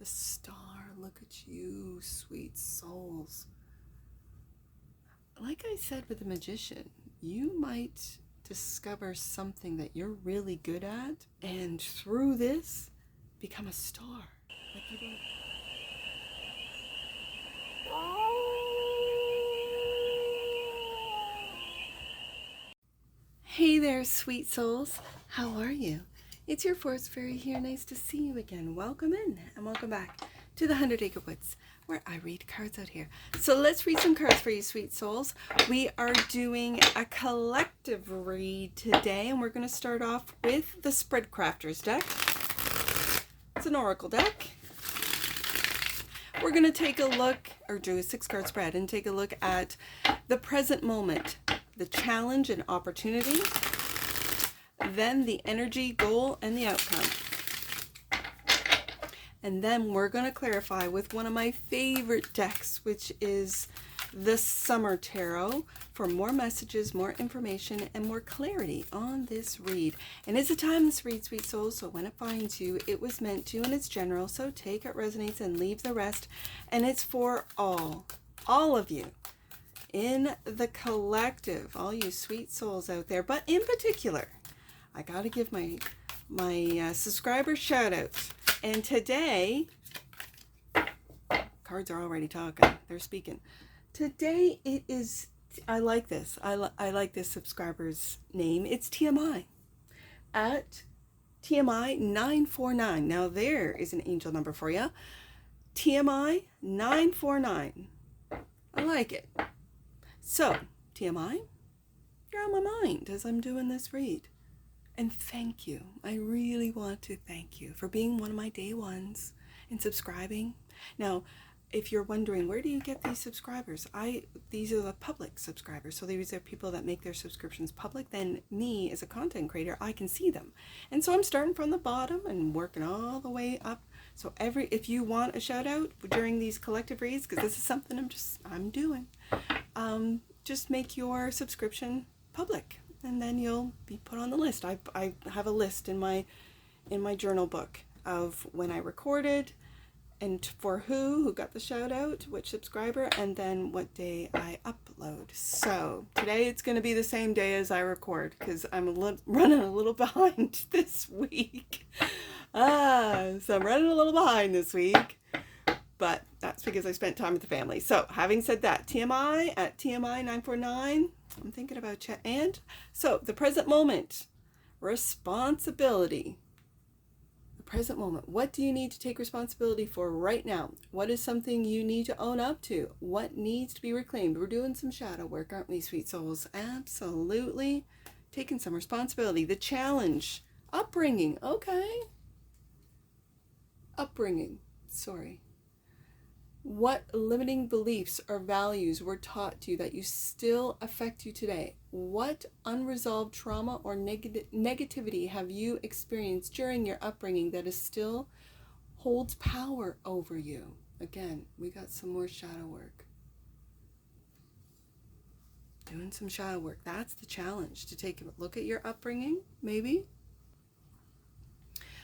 The star, look at you, sweet souls. Like I said with the magician, you might discover something that you're really good at, and through this, become a star. Like you don't... Hey there, sweet souls. How are you? It's your Forest Fairy here. Nice to see you again. Welcome in and welcome back to the 100 Acre Woods, where I read cards out here. So let's read some cards for you, sweet souls. We are doing a collective read today, and we're going to start off with the Spread Crafters deck. It's an oracle deck. We're going to take a look, or do a 6-card spread, and take a look at the present moment, the challenge and opportunity, then the energy, goal, and the outcome. And then we're going to clarify with one of my favorite decks, which is the Summer Tarot, for more messages, more information, and more clarity on this read. And it's a timeless read, sweet souls, so when it finds you, it was meant to, and it's general, so take it resonates and leave the rest. And it's for all of you in the collective, all you sweet souls out there. But in particular, I got to give my subscriber shout outs. And today, cards are already talking. They're speaking. Today it is, I like this. I like this subscriber's name. It's TMI. At TMI 949. Now there is an angel number for you. TMI 949. I like it. So, TMI, you're on my mind as I'm doing this read. And thank you. I really want to thank you for being one of my day ones and subscribing. Now, if you're wondering, where do you get these subscribers? These are the public subscribers. So these are people that make their subscriptions public. Then me, as a content creator, I can see them. And so I'm starting from the bottom and working all the way up. So if you want a shout out during these collective reads, because this is something I'm doing, just make your subscription public. And then you'll be put on the list. I have a list in my journal book of when I recorded, and for who got the shout out, which subscriber, and then what day I upload. So today it's going to be the same day as I record, because I'm running a little behind this week. So I'm running a little behind this week, but that's because I spent time with the family. So having said that, TMI at TMI 949. I'm thinking about chat. And so the present moment, responsibility. The present moment. What do you need to take responsibility for right now? What is something you need to own up to? What needs to be reclaimed? We're doing some shadow work, aren't we, sweet souls? Absolutely. Taking some responsibility. The challenge. Upbringing. Okay. Upbringing. Sorry. What limiting beliefs or values were taught to you that you still affect you today? What unresolved trauma or negativity have you experienced during your upbringing that is still holds power over you? Again, we got some more shadow work. Doing some shadow work. That's the challenge, to take a look at your upbringing, maybe.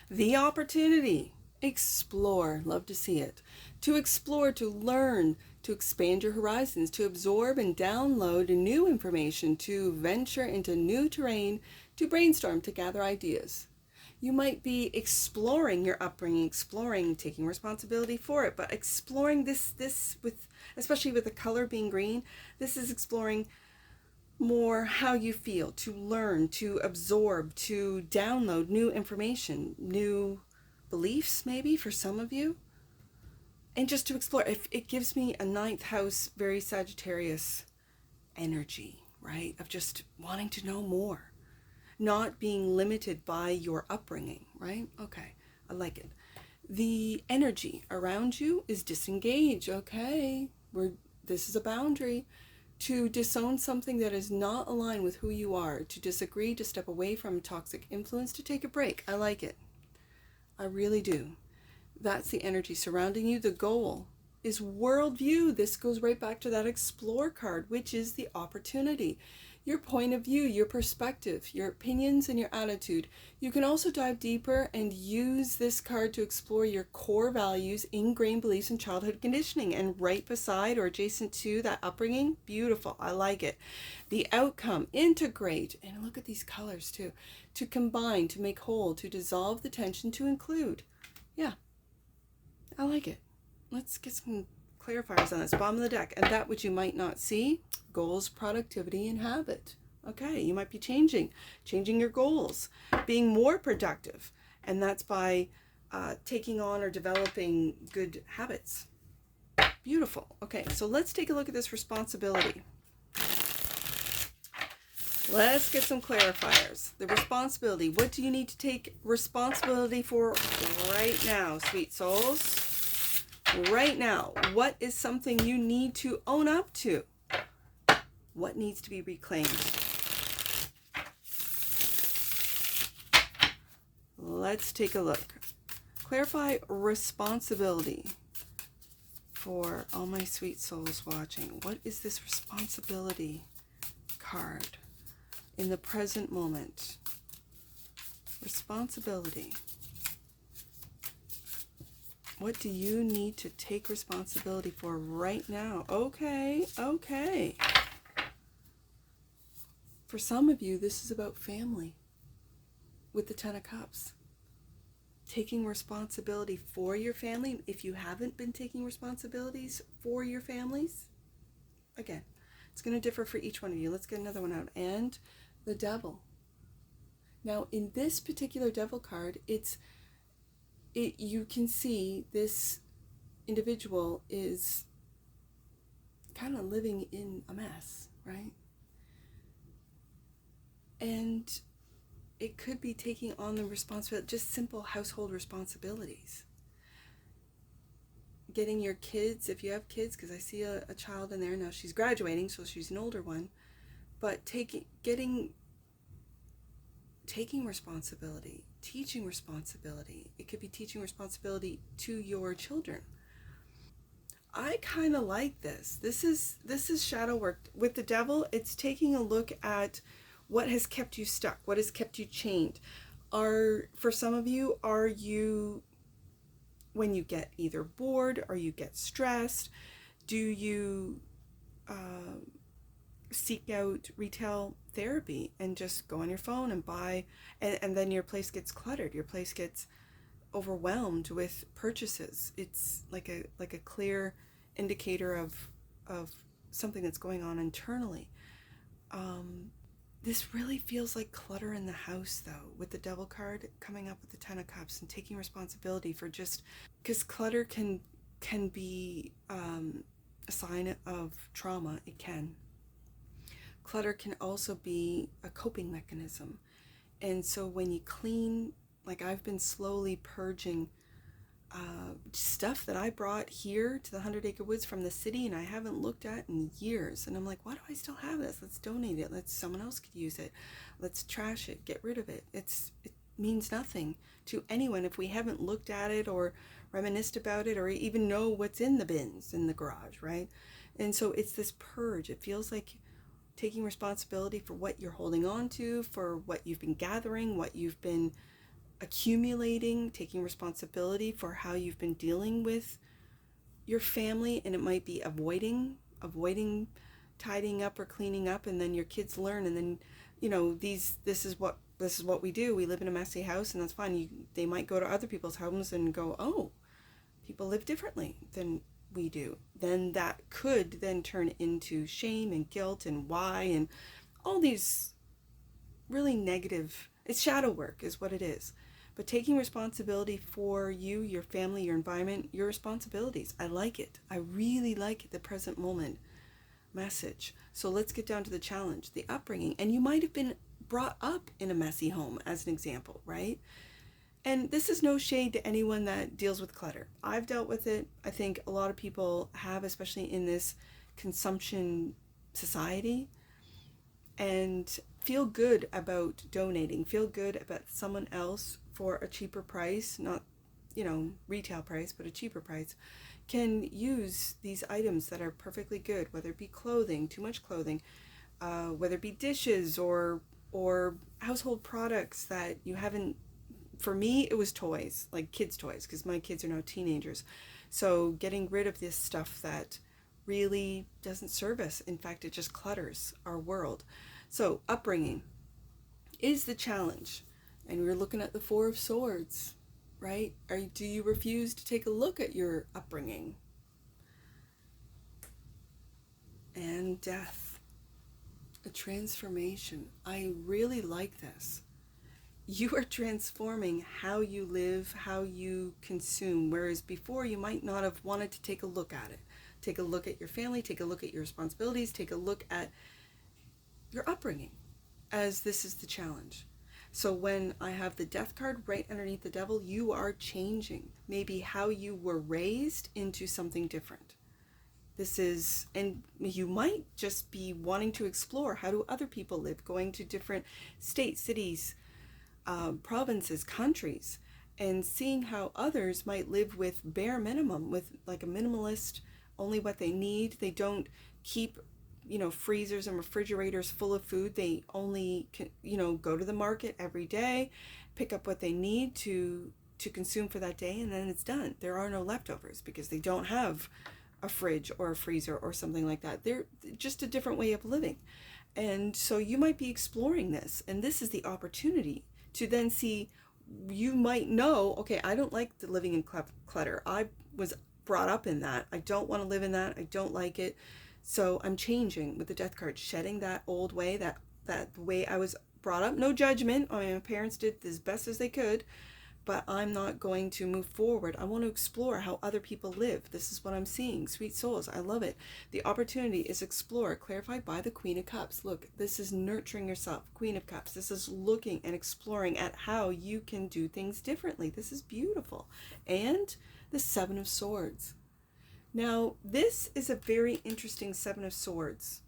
The opportunity. Explore. Love to see it. To explore, to learn, to expand your horizons, to absorb and download new information, to venture into new terrain, to brainstorm, to gather ideas. You might be exploring your upbringing, exploring, taking responsibility for it, but exploring this with, especially with the color being green, this is exploring more how you feel, to learn, to absorb, to download new information, new beliefs maybe for some of you, and just to explore. It gives me a 9th house, very Sagittarius energy, right, of just wanting to know more, not being limited by your upbringing, right? Okay, I like it. The energy around you is disengage. Okay, this is a boundary. To disown something that is not aligned with who you are, to disagree, to step away from toxic influence, to take a break. I like it. I really do. That's the energy surrounding you. The goal is worldview. This goes right back to that explore card, which is the opportunity. your point of view, your perspective, your opinions, and your attitude. You can also dive deeper and use this card to explore your core values, ingrained beliefs, and childhood conditioning. And right beside or adjacent to that upbringing, beautiful. I like it. The outcome, integrate, and look at these colors too. To combine, to make whole, to dissolve the tension, to include. Yeah, I like it. Let's get some clarifiers on this. Bottom of the deck. And that which you might not see, goals, productivity, and habit. Okay, you might be changing your goals, being more productive. And that's by taking on or developing good habits. Beautiful. Okay, so let's take a look at this responsibility. Let's get some clarifiers. The responsibility. What do you need to take responsibility for right now, sweet souls? Right now. What is something you need to own up to? What needs to be reclaimed? Let's take a look. Clarify responsibility for all my sweet souls watching. What is this responsibility card in the present moment? Responsibility. What do you need to take responsibility for right now? Okay. For some of you, this is about family with the Ten of Cups. Taking responsibility for your family. If you haven't been taking responsibilities for your families, again, it's going to differ for each one of you. Let's get another one out. And the Devil. Now, in this particular Devil card, you can see this individual is kind of living in a mess, right? And it could be taking on the responsibility, just simple household responsibilities. Getting your kids, if you have kids, because I see a child in there now, she's graduating, so she's an older one, but taking responsibility, teaching responsibility. It could be teaching responsibility to your children. I kind of like this. This is shadow work. With the Devil, it's taking a look at what has kept you stuck, what has kept you chained. For some of you, are you, when you get either bored or you get stressed, do you seek out retail therapy and just go on your phone and buy, and then your place gets cluttered, your place gets overwhelmed with purchases? It's like a clear indicator of something that's going on internally. This really feels like clutter in the house, though, with the Devil card coming up with the Ten of Cups and taking responsibility for just, because clutter can be a sign of trauma. It can. Clutter can also be a coping mechanism. And so when you clean, like I've been slowly purging stuff that I brought here to the 100 Acre Woods from the city and I haven't looked at in years. And I'm like, why do I still have this? Let's donate it. Someone else could use it. Let's trash it. Get rid of it. It means nothing to anyone if we haven't looked at it or reminisced about it or even know what's in the bins in the garage, right? And so it's this purge. It feels like taking responsibility for what you're holding on to, for what you've been gathering, what you've been accumulating, taking responsibility for how you've been dealing with your family. And it might be avoiding tidying up or cleaning up, and then your kids learn, and then this is what we do. We live in a messy house, and that's fine. They might go to other people's homes and go, oh, people live differently than we do. Then that could then turn into shame and guilt and why, and all these really negative, it's shadow work is what it is. But taking responsibility for you, your family, your environment, your responsibilities. I like it. I really like it, the present moment message. So let's get down to the challenge, the upbringing. And you might have been brought up in a messy home, as an example, right? And this is no shade to anyone that deals with clutter. I've dealt with it. I think a lot of people have, especially in this consumption society. And feel good about donating, feel good about someone else for a cheaper price, not, retail price, but a cheaper price, can use these items that are perfectly good, whether it be clothing, too much clothing, whether it be dishes or household products that you haven't. For me, it was toys, like kids' toys, because my kids are now teenagers. So getting rid of this stuff that really doesn't serve us. In fact, it just clutters our world. So upbringing is the challenge. And we're looking at the Four of Swords, right? Do you refuse to take a look at your upbringing? And death, a transformation. I really like this. You are transforming how you live, how you consume, whereas before you might not have wanted to take a look at it. Take a look at your family, take a look at your responsibilities, take a look at your upbringing, as this is the challenge. So when I have the death card right underneath the devil, you are changing maybe how you were raised into something different. This is, and you might just be wanting to explore, how do other people live, going to different states, cities, provinces, countries, and seeing how others might live with bare minimum, with like a minimalist, only what they need. They don't keep, freezers and refrigerators full of food. They only, go to the market every day, pick up what they need to consume for that day, and then it's done. There are no leftovers because they don't have a fridge or a freezer or something like that. They're just a different way of living. And so you might be exploring this, and this is the opportunity to then see. You might know, okay, I don't like the living in clutter. I was brought up in that. I don't want to live in that. I don't like it. So I'm changing with the death card, shedding that old way, that way I was brought up. No judgment. I mean, my parents did as best as they could, but I'm not going to move forward. I want to explore how other people live. This is what I'm seeing. Sweet souls, I love it. The opportunity is explore, clarified by the Queen of Cups. Look, this is nurturing yourself. Queen of Cups. This is looking and exploring at how you can do things differently. This is beautiful. And the Seven of Swords. Now, this is a very interesting Seven of Swords.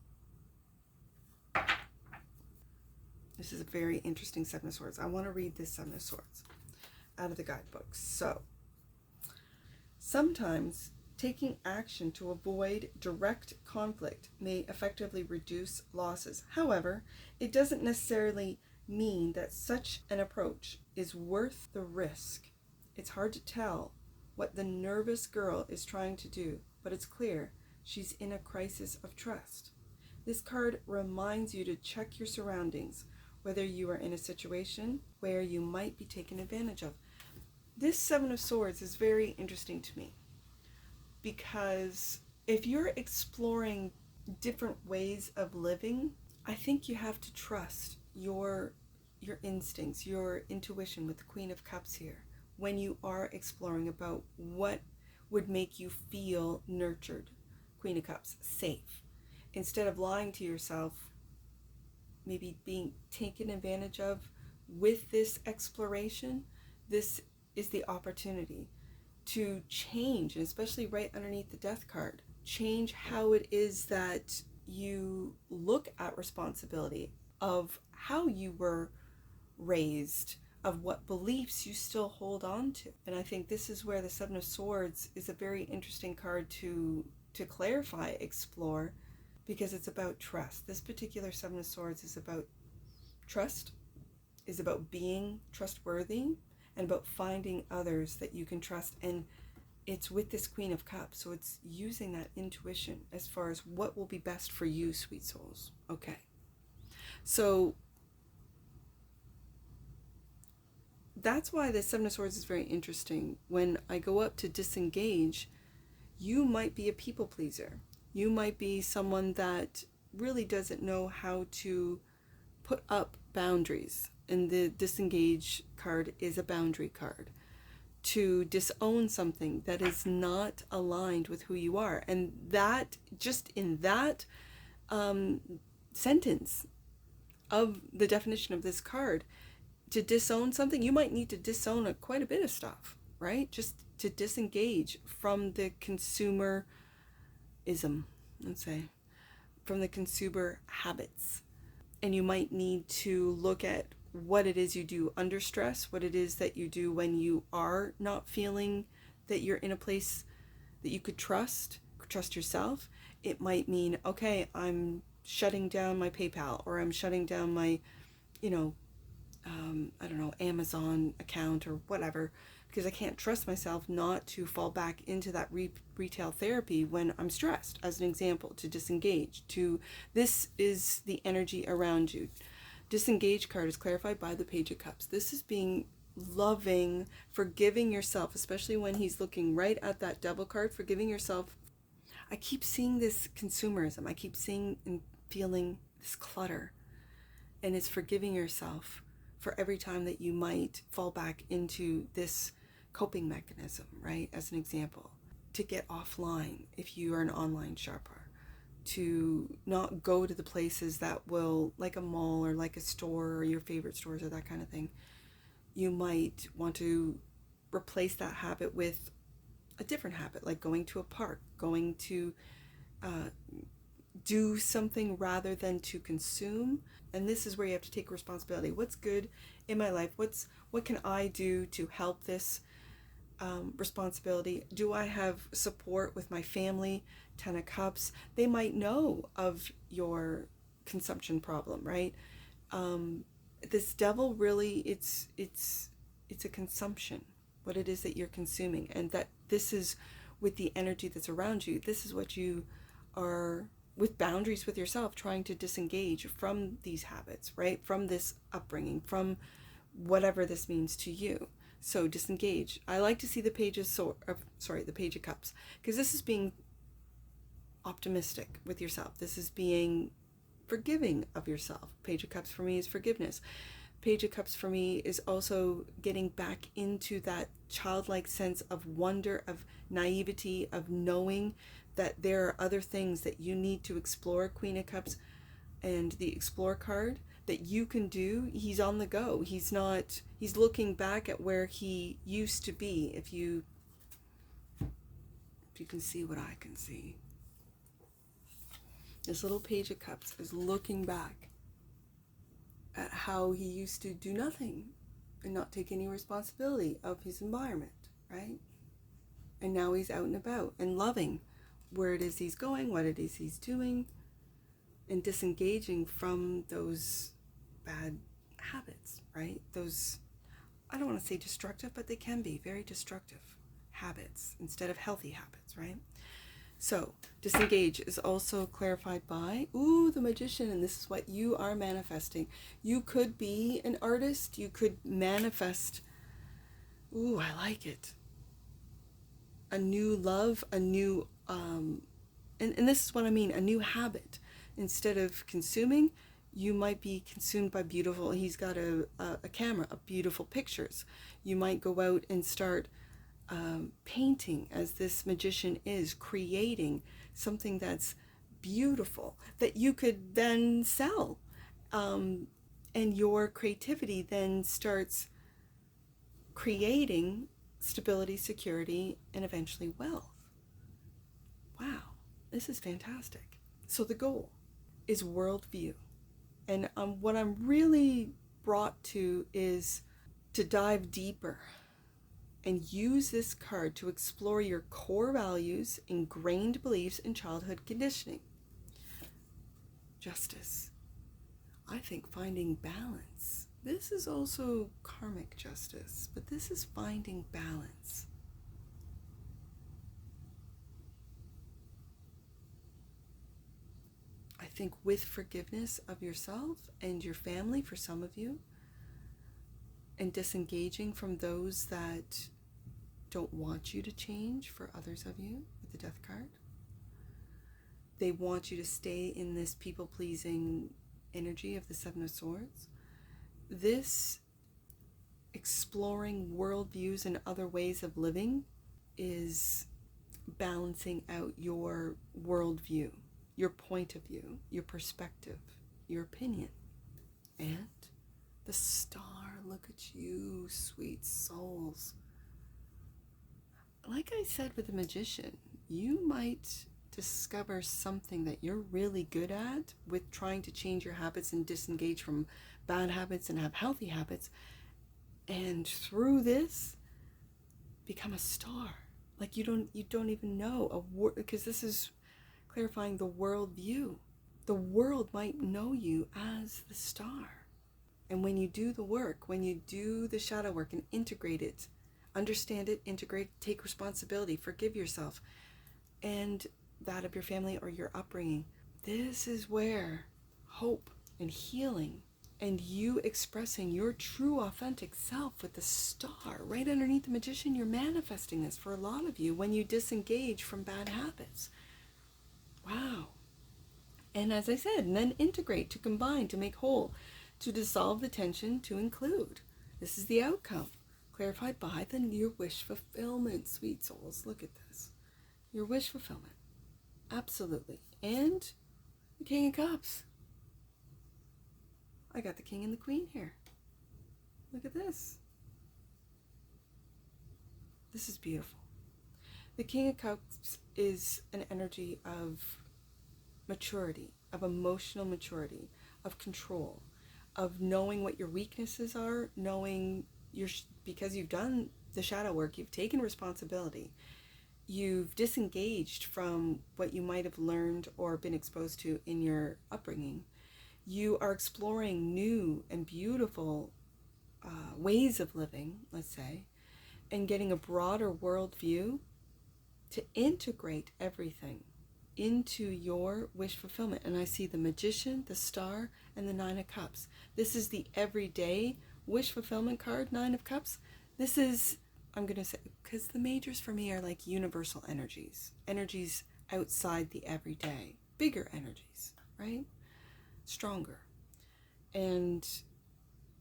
This is a very interesting Seven of Swords. I want to read this Seven of Swords out of the guidebooks. So, sometimes taking action to avoid direct conflict may effectively reduce losses. However, it doesn't necessarily mean that such an approach is worth the risk. It's hard to tell what the nervous girl is trying to do, but it's clear she's in a crisis of trust. This card reminds you to check your surroundings, whether you are in a situation where you might be taken advantage of. This Seven of Swords is very interesting to me because if you're exploring different ways of living, I think you have to trust your instincts, your intuition with the Queen of Cups here when you are exploring about what would make you feel nurtured. Queen of Cups, safe. Instead of lying to yourself, maybe being taken advantage of with this exploration, this is the opportunity to change, and especially right underneath the death card, change how it is that you look at responsibility, of how you were raised, of what beliefs you still hold on to. And I think this is where the Seven of Swords is a very interesting card to clarify, explore, because it's about trust. This particular Seven of Swords is about trust, is about being trustworthy, and about finding others that you can trust. And it's with this Queen of Cups, so it's using that intuition as far as what will be best for you, sweet souls. Okay, so that's why the Seven of Swords is very interesting. When I go up to disengage, you might be a people pleaser. You might be someone that really doesn't know how to put up boundaries. And the disengage card is a boundary card. To disown something that is not aligned with who you are. And that, just in that sentence of the definition of this card, to disown something, you might need to disown quite a bit of stuff, right? Just to disengage from the consumerism, let's say, from the consumer habits. And you might need to look at what it is you do under stress, what it is that you do when you are not feeling that you're in a place that you could trust yourself. It might mean, okay, I'm shutting down my PayPal, or I'm shutting down my, you know, I don't know, Amazon account or whatever, because I can't trust myself not to fall back into that retail therapy when I'm stressed, as an example, to disengage. This is the energy around you. Disengage card is clarified by the Page of Cups. This is being loving, forgiving yourself, especially when he's looking right at that Devil card, forgiving yourself. I keep seeing this consumerism. I keep seeing and feeling this clutter, and it's forgiving yourself for every time that you might fall back into this coping mechanism, right? As an example, to get offline if you are an online shopper, to not go to the places that will, like a mall or like a store or your favorite stores or that kind of thing. You might want to replace that habit with a different habit, like going to a park, going to do something rather than to consume. And this is where you have to take responsibility. What's good in my life? What can I do to help this responsibility? Do I have support with my family? 10 of Cups. They might know of your consumption problem, right? This Devil really, it's a consumption, what it is that you're consuming, and that this is with the energy that's around you. This is what you are, with boundaries with yourself, trying to disengage from these habits, right? From this upbringing, from whatever this means to you. So disengage. I like to see the Page of Cups, because this is being optimistic with yourself. This is being forgiving of yourself. Page of Cups for me is forgiveness. Page of Cups for me is also getting back into that childlike sense of wonder, of naivety, of knowing that there are other things that you need to explore. Queen of Cups and the Explore card that you can do. He's on the go. He's looking back at where he used to be. If you can see what I can see. This little Page of Cups is looking back at how he used to do nothing and not take any responsibility of his environment, right? And now he's out and about and loving where it is he's going, what it is he's doing, and disengaging from those bad habits, right? Those, I don't want to say destructive, but they can be very destructive habits instead of healthy habits, right? So, disengage is also clarified by, the Magician, and this is what you are manifesting. You could be an artist, you could manifest, I like it. A new love, a new, and this is what I mean, a new habit. Instead of consuming, you might be consumed by beautiful, he's got a camera of beautiful pictures. You might go out and start painting, as this Magician is, creating something that's beautiful that you could then sell, and your creativity then starts creating stability, security, and eventually wealth. Wow, this is fantastic. So the goal is worldview, and what I'm really brought to is to dive deeper and use this card to explore your core values, ingrained beliefs, and childhood conditioning. Justice. I think finding balance. This is also karmic justice, but this is finding balance. I think with forgiveness of yourself and your family, for some of you, and disengaging from those that don't want you to change, for others of you, with the Death card. They want you to stay in this people-pleasing energy of the Seven of Swords. This exploring worldviews and other ways of living is balancing out your worldview, your point of view, your perspective, your opinion. And the Star, look at you, sweet souls. Like I said with the Magician, you might discover something that you're really good at with trying to change your habits and disengage from bad habits and have healthy habits, and through this become a star. Like you don't even know, because this is clarifying the world view, the world might know you as the star. And when you do the work, when you do the shadow work and integrate it, understand it, integrate, take responsibility, forgive yourself and that of your family or your upbringing, this is where hope and healing and you expressing your true authentic self with the star right underneath the magician, you're manifesting this for a lot of you when you disengage from bad habits. Wow. And as I said, and then integrate, to combine, to make whole, to dissolve the tension, to include. This is the outcome, clarified by your wish fulfillment, sweet souls. Look at this. Your wish fulfillment. Absolutely. And the King of Cups. I got the King and the Queen here. Look at this. This is beautiful. The King of Cups is an energy of maturity, of emotional maturity, of control, of knowing what your weaknesses are, knowing because you've done the shadow work, you've taken responsibility, you've disengaged from what you might have learned or been exposed to in your upbringing. You are exploring new and beautiful ways of living, let's say, and getting a broader worldview to integrate everything into your wish fulfillment. And I see the Magician, the Star, and the Nine of Cups. This is the everyday wish fulfillment card, Nine of Cups. This is, I'm going to say, because the majors for me are like universal energies, energies outside the everyday, bigger energies, right? Stronger. And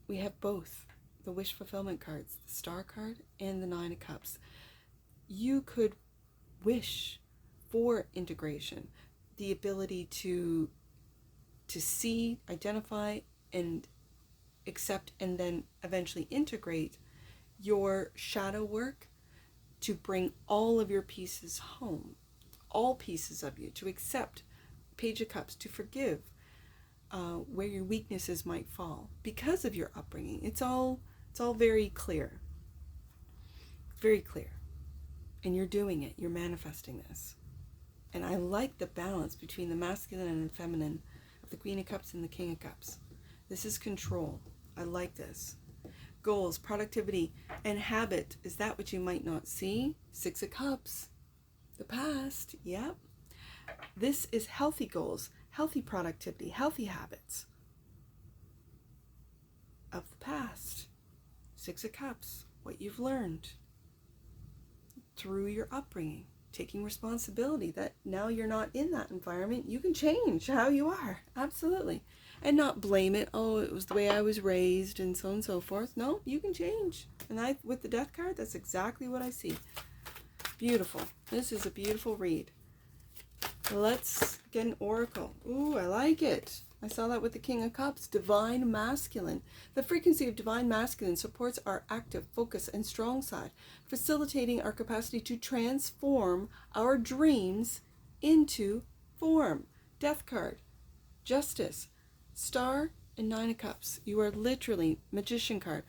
we have both the wish fulfillment cards, the Star card and the Nine of Cups. You could wish for integration, the ability to see, identify, and accept, and then eventually integrate your shadow work to bring all of your pieces home, all pieces of you, to accept, Page of Cups, to forgive, where your weaknesses might fall because of your upbringing. It's all very clear. Very clear. And you're doing it. You're manifesting this. And I like the balance between the masculine and the feminine of the Queen of Cups and the King of Cups. This is control. I like this. Goals, productivity, and habit. Is that what you might not see? Six of Cups. The past. Yep. This is healthy goals, healthy productivity, healthy habits of the past. Six of Cups. What you've learned through your upbringing, taking responsibility that now you're not in that environment. You can change how you are, absolutely, and not blame it. Oh, it was the way I was raised and so on and so forth. No, you can change. And with the Death card, that's exactly what I see. Beautiful. This is a beautiful read. Let's get an oracle. Ooh, I like it. I saw that with the King of Cups, divine masculine. The frequency of divine masculine supports our active, focus, and strong side, facilitating our capacity to transform our dreams into form. Death card, justice, Star, and Nine of Cups. You are literally, Magician card,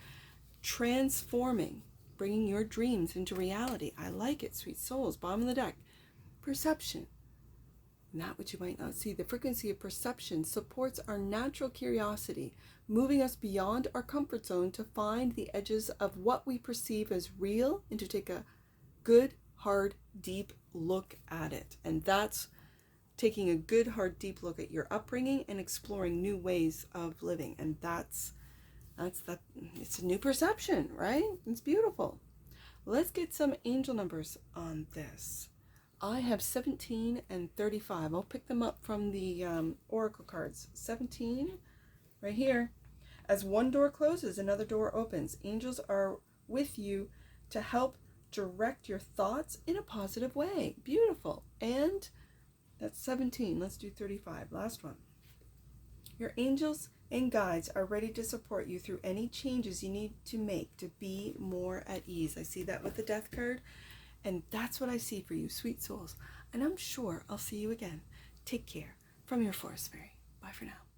transforming, bringing your dreams into reality. I like it, sweet souls. Bottom of the deck, perception. Not what you might not see. The frequency of perception supports our natural curiosity, moving us beyond our comfort zone to find the edges of what we perceive as real and to take a good, hard, deep look at it. And that's taking a good, hard, deep look at your upbringing and exploring new ways of living. And that's that. It's a new perception, right? It's beautiful. Let's get some angel numbers on this. I have 17 and 35. I'll pick them up from the oracle cards. 17, right here. As one door closes, another door opens. Angels are with you to help direct your thoughts in a positive way. Beautiful. And that's 17. Let's do 35. Last one. Your angels and guides are ready to support you through any changes you need to make to be more at ease. I see that with the Death card. And that's what I see for you, sweet souls. And I'm sure I'll see you again. Take care. From your Forest Fairy. Bye for now.